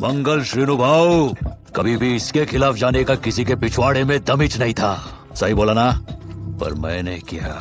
मंगल श्रीनु भाऊ, कभी भी इसके खिलाफ जाने का किसी के पिछवाड़े में दमिच नहीं था। सही बोला ना? पर मैंने किया,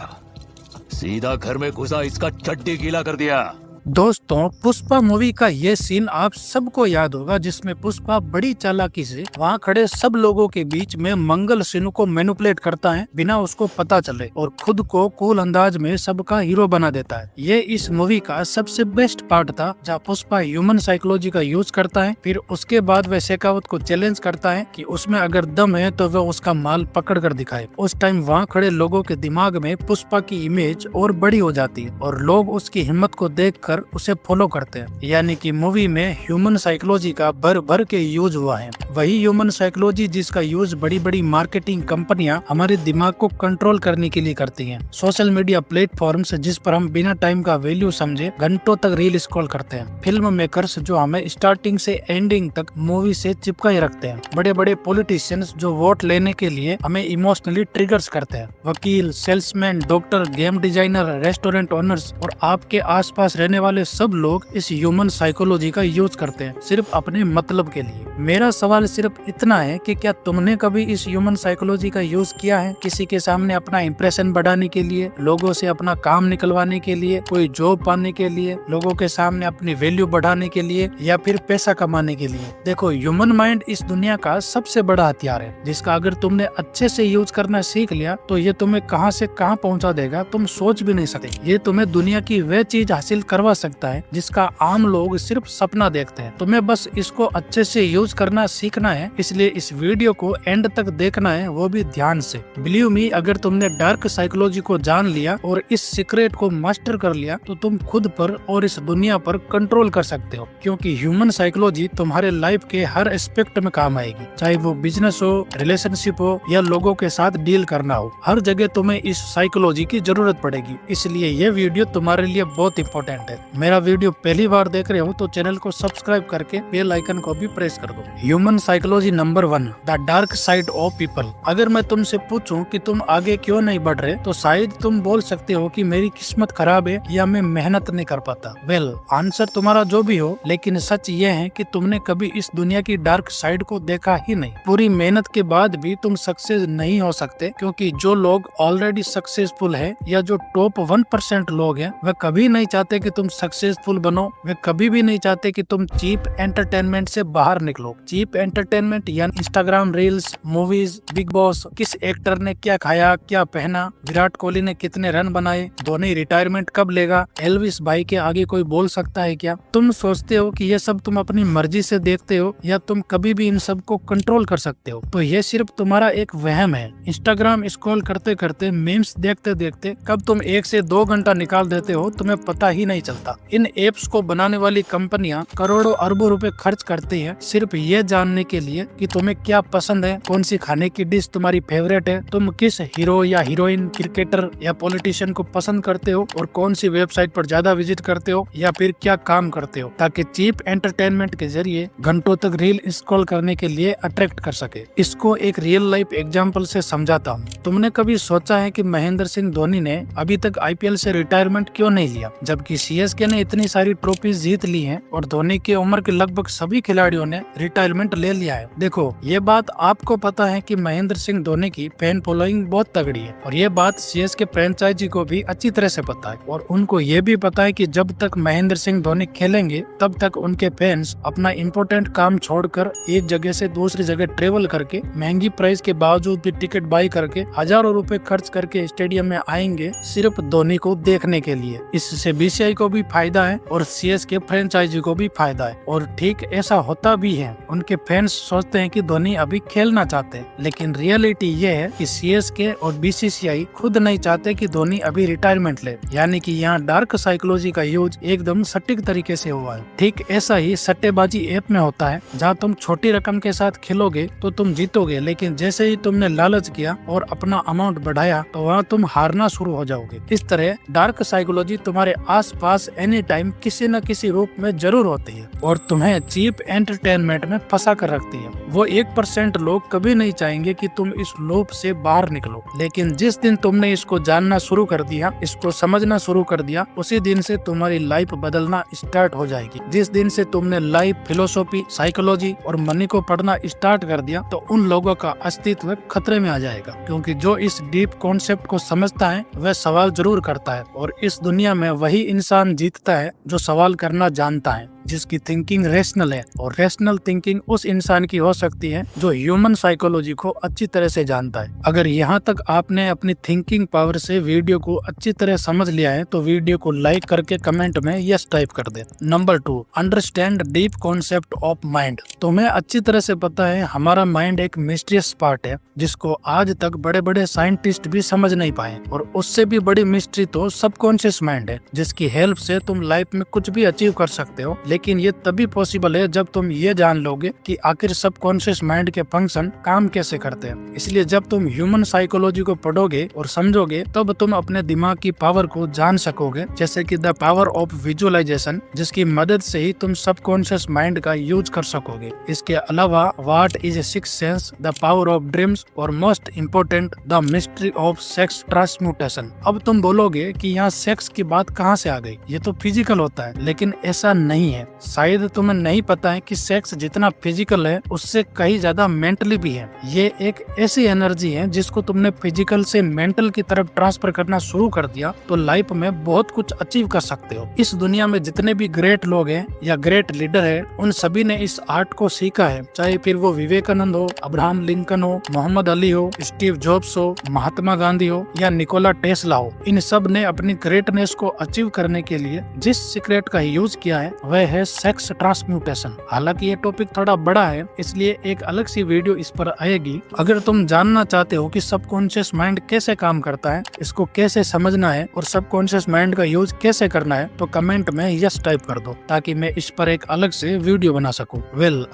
सीधा घर में घुसा, इसका चड्डी गीला कर दिया। दोस्तों, पुष्पा मूवी का ये सीन आप सबको याद होगा, जिसमें पुष्पा बड़ी चालाकी से वहाँ खड़े सब लोगों के बीच में मंगल सिन्हू को मैनिपुलेट करता है बिना उसको पता चले, और खुद को कूल अंदाज में सबका हीरो बना देता है। ये इस मूवी का सबसे बेस्ट पार्ट था, जहाँ पुष्पा ह्यूमन साइकोलॉजी का यूज करता है। फिर उसके बाद वह शेखावत को चैलेंज करता है कि उसमें अगर दम है तो वह उसका माल पकड़ कर दिखाए। उस टाइम वहाँ खड़े लोगों के दिमाग में पुष्पा की इमेज और बड़ी हो जाती है और लोग उसकी हिम्मत को देख उसे फॉलो करते हैं। यानी कि मूवी में ह्यूमन साइकोलॉजी का भर भर के यूज हुआ है। वही ह्यूमन साइकोलॉजी जिसका यूज बड़ी बड़ी मार्केटिंग कंपनियां हमारे दिमाग को कंट्रोल करने के लिए करती हैं। सोशल मीडिया प्लेटफॉर्म्स जिस पर हम बिना टाइम का वैल्यू समझे घंटों तक रील स्क्रॉल करते हैं। फिल्म मेकर्स जो हमें स्टार्टिंग से एंडिंग तक मूवी से चिपकाए रखते हैं। बड़े बड़े पॉलिटिशियंस जो वोट लेने के लिए हमें इमोशनली ट्रिगर्स करते हैं। वकील, salesman, doctor, game designer, restaurant owners और आपके आसपास रहने वाले सब लोग इस ह्यूमन साइकोलॉजी का यूज करते हैं सिर्फ अपने मतलब के लिए। मेरा सवाल सिर्फ इतना है कि क्या तुमने कभी इस ह्यूमन साइकोलॉजी का यूज किया है किसी के सामने अपना इंप्रेशन बढ़ाने के लिए, लोगों से अपना काम निकलवाने के लिए, कोई जॉब पाने के लिए, लोगों के सामने अपनी वैल्यू बढ़ाने के लिए, या फिर पैसा कमाने के लिए? देखो, ह्यूमन माइंड इस दुनिया का सबसे बड़ा हथियार है, जिसका अगर तुमने अच्छे से यूज करना सीख लिया तो ये तुम्हें कहां से कहां पहुंचा देगा तुम सोच भी नहीं सकते। ये तुम्हें दुनिया की वह चीज हासिल करवा सकता है जिसका आम लोग सिर्फ सपना देखते हैं। तुम्हें बस इसको अच्छे से यूज करना सीखना है, इसलिए इस वीडियो को एंड तक देखना है, वो भी ध्यान से। बिलीव मी, अगर तुमने डार्क साइकोलॉजी को जान लिया और इस सीक्रेट को मास्टर कर लिया तो तुम खुद पर और इस दुनिया पर कंट्रोल कर सकते हो, क्योंकि ह्यूमन साइकोलॉजी तुम्हारे लाइफ के हर एस्पेक्ट में काम आएगी। चाहे वो बिजनेस हो, रिलेशनशिप हो या लोगों के साथ डील करना हो, हर जगह तुम्हें इस साइकोलॉजी की जरूरत पड़ेगी। इसलिए ये वीडियो तुम्हारे लिए बहुत इंपॉर्टेंट है। मेरा वीडियो पहली बार देख रहे हो तो चैनल को सब्सक्राइब करके बेल आइकन को भी प्रेस कर दो। Human psychology number 1, the dark side of people. अगर मैं तुमसे पूछूं कि तुम आगे क्यों नहीं बढ़ रहे, तो शायद तुम बोल सकते हो कि मेरी किस्मत खराब है या मैं मेहनत नहीं कर पाता। वेल, आंसर तुम्हारा जो भी हो, लेकिन सच ये है कि तुमने कभी इस दुनिया की डार्क साइड को देखा ही नहीं। पूरी मेहनत के बाद भी तुम सक्सेस नहीं हो सकते, क्योंकि जो लोग ऑलरेडी सक्सेसफुल है या जो टॉप 1% लोग हैं, वह कभी नहीं चाहते कि तुम सक्सेसफुल बनो। वे कभी भी नहीं चाहते कि तुम चीप एंटरटेनमेंट से बाहर निकलो। चीप एंटरटेनमेंट यानी Instagram reels, movies, big boss, किस एक्टर ने क्या खाया, क्या पहना, विराट कोहली ने कितने रन बनाए, धोनी रिटायरमेंट कब लेगा, एल्विस भाई के आगे कोई बोल सकता है क्या? तुम सोचते हो कि ये सब तुम अपनी मर्जी से देखते हो या तुम कभी भी इन सब को कंट्रोल कर सकते हो, तो ये सिर्फ तुम्हारा एक वहम है। इंस्टाग्राम स्क्रॉल करते करते, मीम्स देखते देखते कब तुम 1 से 2 घंटा निकाल देते हो तुम्हें पता ही नहीं चलता। इन एप्स को बनाने वाली कंपनियां करोड़ों अरबों रुपए खर्च करती हैं सिर्फ ये जानने के लिए कि तुम्हें क्या पसंद है, कौन सी खाने की डिश तुम्हारी फेवरेट है, तुम किस हीरो या हीरोइन, क्रिकेटर या पॉलिटिशियन को पसंद करते हो और कौन सी वेबसाइट पर ज्यादा विजिट करते हो या फिर क्या काम करते हो, ताकि चीप एंटरटेनमेंट के जरिए घंटों तक रील स्क्रॉल करने के लिए अट्रैक्ट कर सके। इसको एक रियल लाइफ एग्जाम्पल से समझाता हूँ। तुमने कभी सोचा है कि महेंद्र सिंह धोनी ने अभी तक IPL से रिटायरमेंट क्यों नहीं लिया, जबकि CSK ने इतनी सारी ट्रॉफी जीत ली हैं और धोनी की उम्र के लगभग सभी खिलाड़ियों ने रिटायरमेंट ले लिया है? देखो, ये बात आपको पता है कि महेंद्र सिंह धोनी की फैन फॉलोइंग बहुत तगड़ी है, और ये बात CSK फ्रेंचाइजी को भी अच्छी तरह से पता है, और उनको ये भी पता है कि जब तक महेंद्र सिंह धोनी खेलेंगे तब तक उनके फैंस अपना इम्पोर्टेंट काम छोड़कर एक जगह से दूसरी जगह ट्रेवल करके महंगी प्राइस के बावजूद भी टिकट बाई करके हजारों रुपए खर्च करके स्टेडियम में आएंगे सिर्फ धोनी को देखने के लिए। इससे BCCI को भी फायदा है और CSK फ्रेंचाइजी को भी फायदा है, और ठीक ऐसा होता भी है। उनके फैंस सोचते हैं कि धोनी अभी खेलना चाहते हैं, लेकिन रियलिटी ये है कि CSK और BCCI खुद नहीं चाहते कि धोनी अभी रिटायरमेंट ले। यानी कि यहाँ डार्क साइकोलॉजी का यूज एकदम सटीक तरीके से हुआ है। ठीक ऐसा ही सट्टेबाजी ऐप में होता है, जहाँ तुम छोटी रकम के साथ खेलोगे तो तुम जीतोगे, लेकिन जैसे ही तुमने लालच किया और अपना अमाउंट बढ़ाया तो वहाँ तुम हारना शुरू हो जाओगे। इस तरह डार्क साइकोलॉजी तुम्हारे आसपास एनी टाइम किसी न किसी रूप में जरूर होती है और तुम्हें चीप एंटरटेनमेंट में फंसा कर रखती है। वो 1% लोग कभी नहीं चाहेंगे कि तुम इस लूप से बाहर निकलो, लेकिन जिस दिन तुमने इसको जानना शुरू कर दिया, इसको समझना शुरू कर दिया, उसी दिन से तुम्हारी लाइफ बदलना स्टार्ट हो जाएगी। जिस दिन से तुमने लाइफ, फिलोसॉफी, साइकोलॉजी और मनी को पढ़ना स्टार्ट कर दिया, तो उन लोगों का अस्तित्व खतरे में आ जाएगा, क्योंकि जो इस डीप कॉन्सेप्ट को समझता है वह सवाल जरूर करता है, और इस दुनिया में वही इंसान जीतता है जो सवाल करना जानता है, जिसकी थिंकिंग रेशनल है। और रेशनल थिंकिंग उस इंसान की हो सकती है जो ह्यूमन साइकोलॉजी को अच्छी तरह से जानता है। अगर यहाँ तक आपने अपनी थिंकिंग पावर से वीडियो को अच्छी तरह समझ लिया है तो वीडियो को लाइक करके कमेंट में यस टाइप कर दे। Number 2, understand deep concept of mind. तुम्हें अच्छी तरह से पता है हमारा माइंड एक मिस्टीरियस पार्ट है जिसको आज तक बड़े बड़े साइंटिस्ट भी समझ नहीं पाए, और उससे भी बड़ी मिस्ट्री तो सबकॉन्शियस माइंड है, जिसकी हेल्प से तुम लाइफ में कुछ भी अचीव कर सकते हो। लेकिन ये तभी पॉसिबल है जब तुम ये जान लोगे कि आखिर सबकॉन्शियस माइंड के फंक्शन काम कैसे करते हैं। इसलिए जब तुम ह्यूमन साइकोलॉजी को पढ़ोगे और समझोगे तब तुम अपने दिमाग की पावर को जान सकोगे, जैसे कि द पावर ऑफ विजुअलाइजेशन, जिसकी मदद से ही तुम सबकॉन्शियस माइंड का यूज कर सकोगे। इसके अलावा what is a sixth sense, the power of dreams, और most important the mystery of sex transmutation. अब तुम बोलोगे कि यहाँ सेक्स की बात कहाँ से आ गई, ये तो फिजिकल होता है, लेकिन ऐसा नहीं है। शायद तुम्हें नहीं पता है कि सेक्स जितना फिजिकल है उससे कहीं ज्यादा मेंटली भी है। ये एक ऐसी एनर्जी है जिसको तुमने फिजिकल से मेंटल की तरफ ट्रांसफर करना शुरू कर दिया तो लाइफ में बहुत कुछ अचीव कर सकते हो। इस दुनिया में जितने भी ग्रेट लोग हैं या ग्रेट लीडर है, उन सभी ने इस आर्ट को सीखा है, चाहे फिर वो विवेकानंद हो, अब्राहम लिंकन हो, मोहम्मद अली हो, स्टीव जॉब्स हो, महात्मा गांधी हो या निकोला टेस्ला हो। इन सब ने अपनी ग्रेटनेस को अचीव करने के लिए जिस सीक्रेट का यूज किया है वह है सेक्स ट्रांसम्यूटेशन। हालांकि ये टॉपिक थोड़ा बड़ा है, इसलिए एक अलग सी वीडियो इस पर आएगी। अगर तुम जानना चाहते हो कि सबकॉन्शियस माइंड कैसे काम करता है, इसको कैसे समझना है और सबकॉन्शियस माइंड का यूज कैसे करना है, तो कमेंट में यस टाइप कर दो ताकि मैं इस पर एक अलग से वीडियो बना सकूं।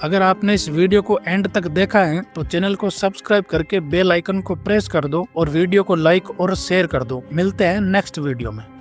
अगर आपने इस वीडियो को एंड तक देखा है तो चैनल को सब्सक्राइब करके बेल आइकन को प्रेस कर दो और वीडियो को लाइक और शेयर कर दो। मिलते हैं नेक्स्ट वीडियो में।